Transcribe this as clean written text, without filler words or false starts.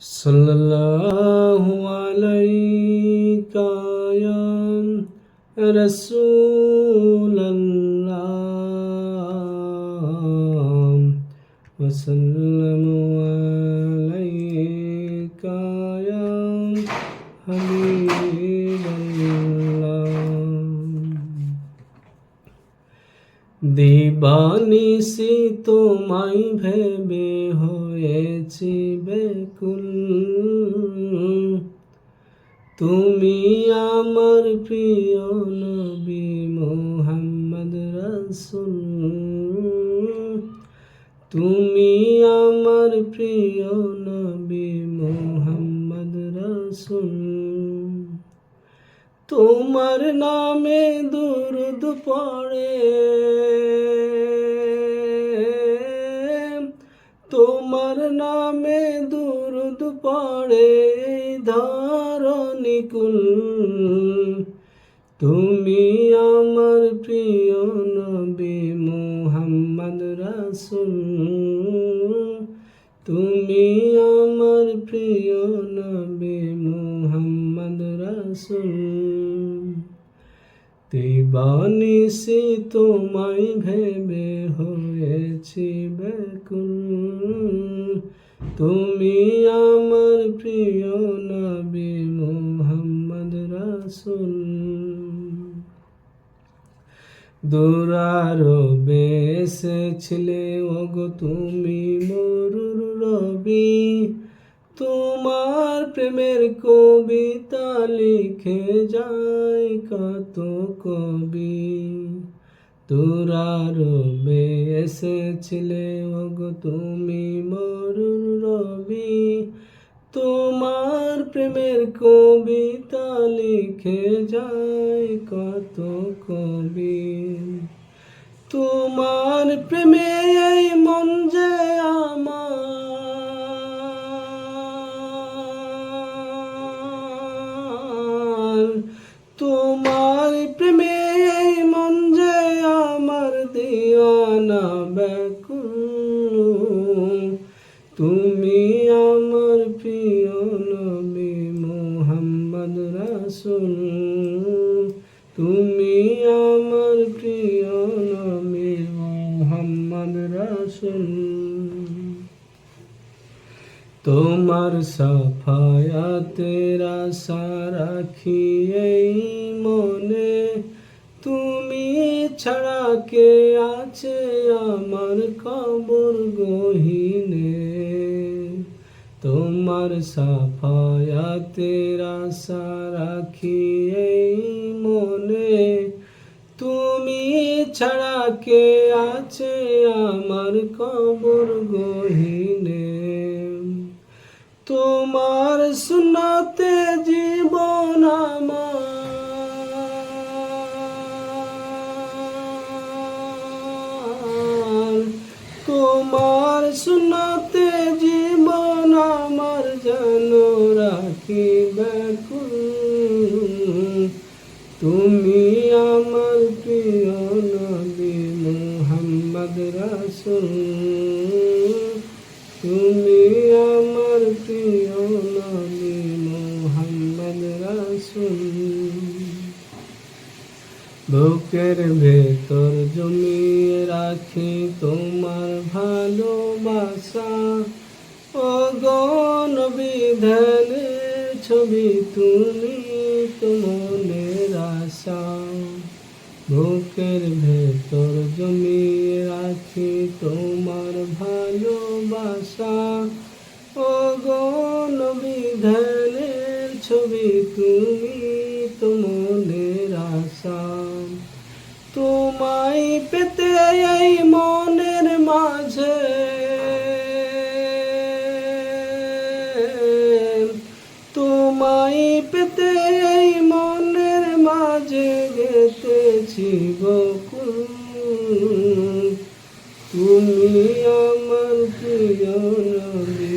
সাল্লাল্লাহু আলাইকা ইয়া রাসূলাল্লাহ ওয়া সাল্লামু আলাইকা ইয়া হাবিবাল্লাহ। দিবানিশি তোমায় ভেবে হয়েছি বেকুল, তুমি আমার প্রিয় নবী মুহাম্মদ রাসূল, তুমি আমার প্রিয় নবী মুহাম্মদ রাসূল। তোমার নামে দুরূদ পড়ে, তোমার নামে দুরূদ পড়ে ধরণী কুল, তুমি আমার প্রিয় নবী মুহাম্মদ রাসূল, তুমি আমার প্রিয় নবী মুহাম্মদ রাসূল। দিবানিশি তোমায় ভেবে হয়েছি বেকুল, তুমি আমার প্রিয় নবী মুহাম্মদ রাসূল। দুরারবে এসেছিলে ওগো তুমি মরুর রবি, তোমার প্রেমের কবিতা লিখে যায় কত কবি। দুরারবে এসেছিলে ওগো তুমি মরুর রবি, তোমার প্রেমের কবিতা লিখে যায় কত কবি। তোমার প্রেমে এই মন যে আমার, তোমার প্রেমে এই মন যে আমার দিওয়ানা ব্যাকুল, তুমি আমার প্রিয় নবী মুহাম্মদ রাসূল, তুমি আমার প্রিয় নবী মুহাম্মদ রাসূল। তোমার সাফায়াতের আশা রাখি এই মনে, তুমি ছাড়া কে আছে আমার কবর গহীনে। তোমার সাফায়াতের আশা রাখি এই মনে, তুমি ছাড়া কে আছে আমার কবর গহীনে। তোমার সুন্নতে জীবন আমার, তোমার সুন্নতে জীবন আমার যেন রাখি ব্যাকুল, তুমি আমার প্রিয় নবী মুহাম্মদ রাসূল, তুমি আমার প্রিয় নবী মুহাম্মদ রাসূল। বুকের ভেতর জমিয়ে রাখি তোমার ভালোবাসা, ওগো নবী ধ্যানের ছবি তুমি তো মনের আশা। বুকের ভেতর জমিয়ে রাখি তোমার ভালোবাসা, ওগো নবী ধ্যানের ছবি তুমি তো মনের আশা। তোমায় পেতে এই মনের মাঝে, তোমায় পেতে এই মনের মাঝে গেতেছি বকুল, তুমি আমার প্রিয় নবী